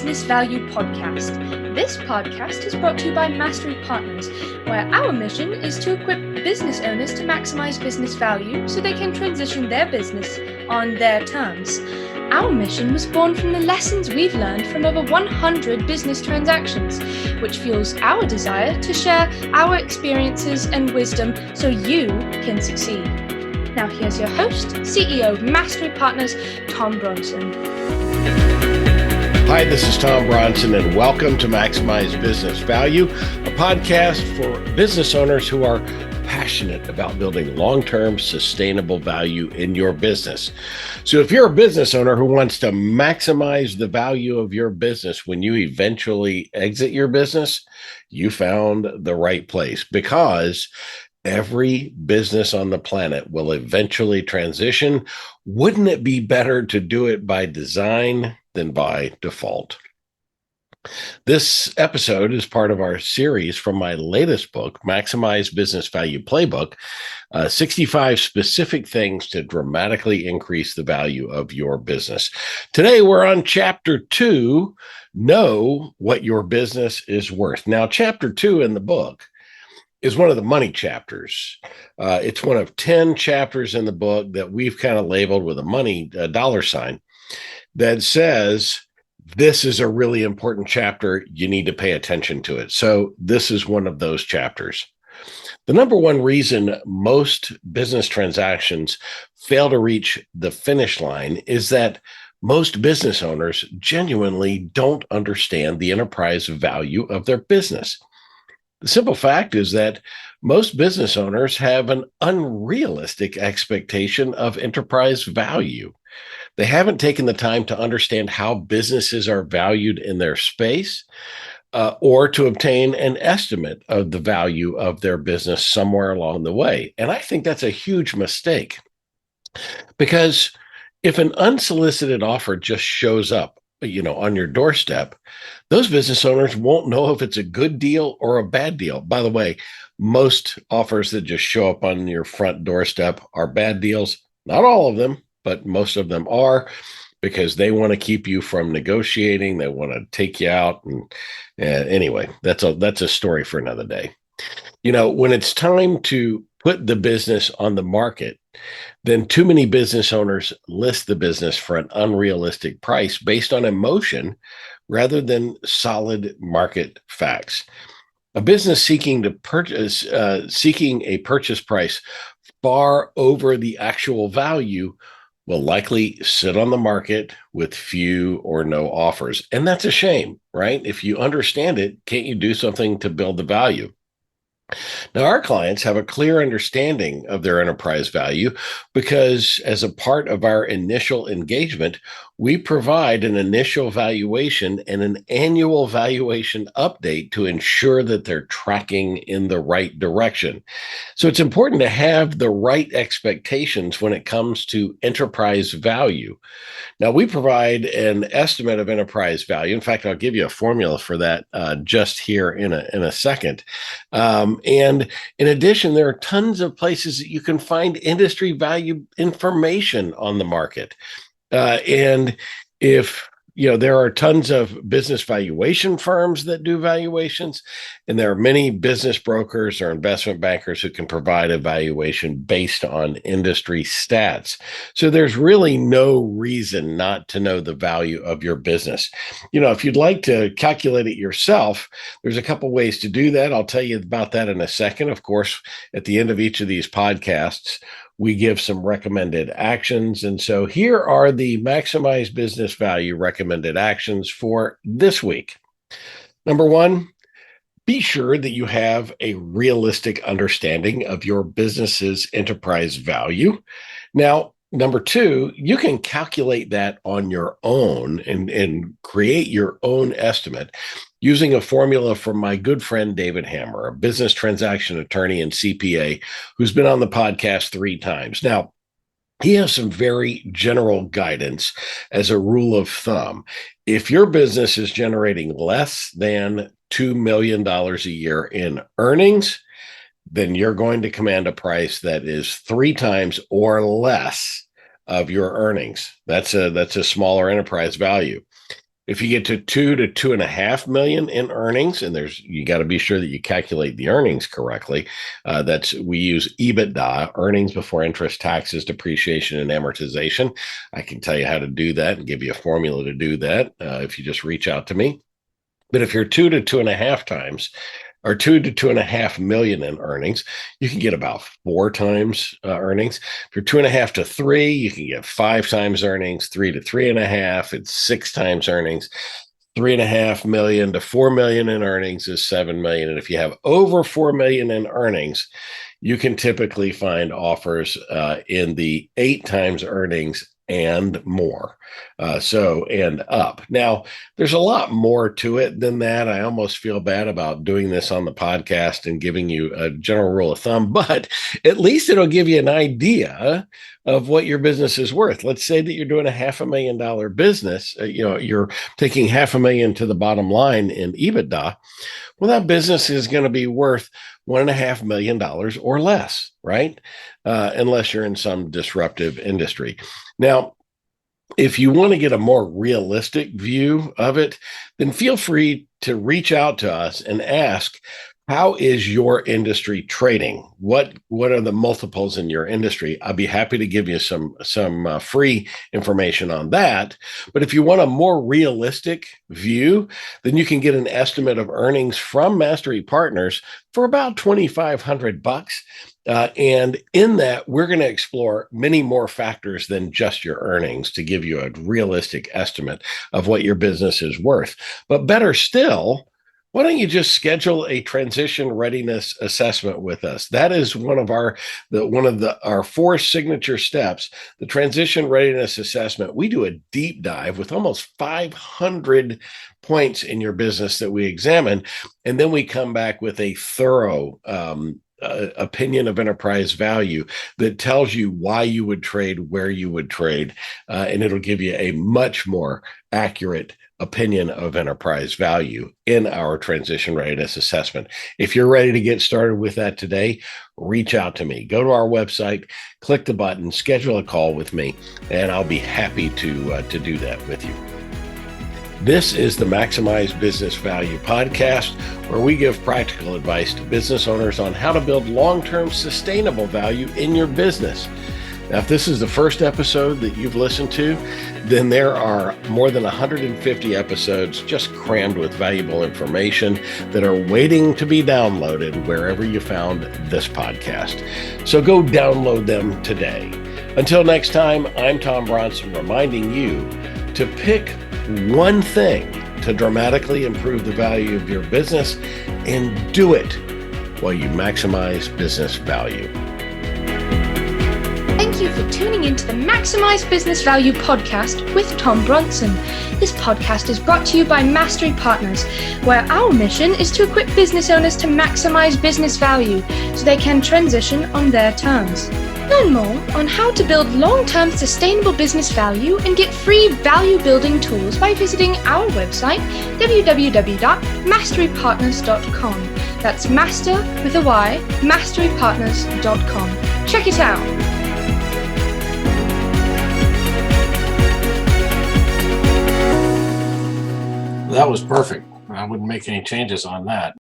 Business Value Podcast. This podcast is brought to you by Mastery Partners, where our mission is to equip business owners to maximize business value so they can transition their business on their terms. Our mission was born from the lessons we've learned from over 100 business transactions, which fuels our desire to share our experiences and wisdom so you can succeed. Now here's your host, CEO of Mastery Partners, Tom Bronson. Hi, this is Tom Bronson, and welcome to Maximize Business Value, a podcast for business owners who are passionate about building long-term sustainable value in your business. So if you're a business owner who wants to maximize the value of your business when you eventually exit your business, you found the right place, because every business on the planet will eventually transition. Wouldn't it be better to do it by design than by default? This episode is part of our series from my latest book, Maximize Business Value Playbook, 65 specific things to dramatically increase the value of your business. Today, we're on Chapter 2, Know What Your Business is Worth. Now, Chapter 2 in the book is one of the money chapters. It's one of 10 chapters in the book that we've kind of labeled with a dollar sign that says, this is a really important chapter. You need to pay attention to it. So this is one of those chapters. The number one reason most business transactions fail to reach the finish line is that most business owners genuinely don't understand the enterprise value of their business. The simple fact is that most business owners have an unrealistic expectation of enterprise value. They haven't taken the time to understand how businesses are valued in their space, or to obtain an estimate of the value of their business somewhere along the way. And I think that's a huge mistake, because if an unsolicited offer just shows up, on your doorstep, those business owners won't know if it's a good deal or a bad deal. By the way, most offers that just show up on your front doorstep are bad deals. Not all of them, but most of them are, because they want to keep you from negotiating. They want to take you out. And anyway, that's a story for another day. When it's time to put the business on the market, then too many business owners list the business for an unrealistic price based on emotion rather than solid market facts. A business seeking a purchase price far over the actual value will likely sit on the market with few or no offers. And that's a shame, right? If you understand it, can't you do something to build the value? Now, our clients have a clear understanding of their enterprise value because, as a part of our initial engagement, we provide an initial valuation and an annual valuation update to ensure that they're tracking in the right direction. So it's important to have the right expectations when it comes to enterprise value. Now, we provide an estimate of enterprise value. In fact, I'll give you a formula for that just here in a second. And in addition, there are tons of places that you can find industry value information on the market. And if there are tons of business valuation firms that do valuations, and there are many business brokers or investment bankers who can provide a valuation based on industry stats. So there's really no reason not to know the value of your business. If you'd like to calculate it yourself, there's a couple ways to do that. I'll tell you about that in a second. Of course, at the end of each of these podcasts, we give some recommended actions. And so here are the Maximize Business Value recommended actions for this week. Number one, be sure that you have a realistic understanding of your business's enterprise value. Now, number two, you can calculate that on your own and create your own estimate using a formula from my good friend, David Hammer, a business transaction attorney and CPA who's been on the podcast 3 times. Now, he has some very general guidance as a rule of thumb. If your business is generating less than $2 million a year in earnings, then you're going to command a price that is 3 times or less of your earnings. That's a smaller enterprise value. If you get to 2 to 2.5 million in earnings, and you got to be sure that you calculate the earnings correctly. We use EBITDA, earnings before interest, taxes, depreciation, and amortization. I can tell you how to do that and give you a formula to do that if you just reach out to me. But if you're 2 to 2.5 times, or 2 to 2.5 million in earnings, you can get about 4 times earnings. If you're 2.5 to 3, you can get 5 times earnings. 3 to 3.5, it's 6 times earnings. 3.5 million to 4 million in earnings is 7 million. And if you have over 4 million in earnings, you can typically find offers in the 8 times earnings and more. And up. Now, there's a lot more to it than that. I almost feel bad about doing this on the podcast and giving you a general rule of thumb, but at least it'll give you an idea of what your business is worth. Let's say that you're doing a $500,000 business. You're taking $500,000 to the bottom line in EBITDA. Well, that business is going to be worth $1.5 million or less, right? Unless you're in some disruptive industry. Now, if you want to get a more realistic view of it, then feel free to reach out to us and ask, how is your industry trading? What are the multiples in your industry? I'll be happy to give you some free information on that. But if you want a more realistic view, then you can get an estimate of earnings from Mastery Partners for about $2,500. And in that, we're going to explore many more factors than just your earnings to give you a realistic estimate of what your business is worth. But better still, why don't you just schedule a transition readiness assessment with us? That is one of our 4 signature steps. The transition readiness assessment. We do a deep dive with almost 500 points in your business that we examine, and then we come back with a thorough opinion of enterprise value that tells you why you would trade, where you would trade, and it'll give you a much more accurate opinion of enterprise value in our transition readiness assessment. If you're ready to get started with that today, reach out to me. Go to our website, click the button, schedule a call with me, and I'll be happy to do that with you. This is the Maximize Business Value podcast, where we give practical advice to business owners on how to build long-term sustainable value in your business. Now, if this is the first episode that you've listened to, then there are more than 150 episodes just crammed with valuable information that are waiting to be downloaded wherever you found this podcast. So go download them today. Until next time, I'm Tom Bronson, reminding you to pick one thing to dramatically improve the value of your business and do it while you maximize business value. Thank you for tuning into the Maximize Business Value podcast with Tom Bronson. This podcast is brought to you by Mastery Partners, where our mission is to equip business owners to maximize business value so they can transition on their terms. Learn more on how to build long-term sustainable business value and get free value-building tools by visiting our website, www.masterypartners.com. That's master with a Y, masterypartners.com. Check it out. That was perfect. I wouldn't make any changes on that.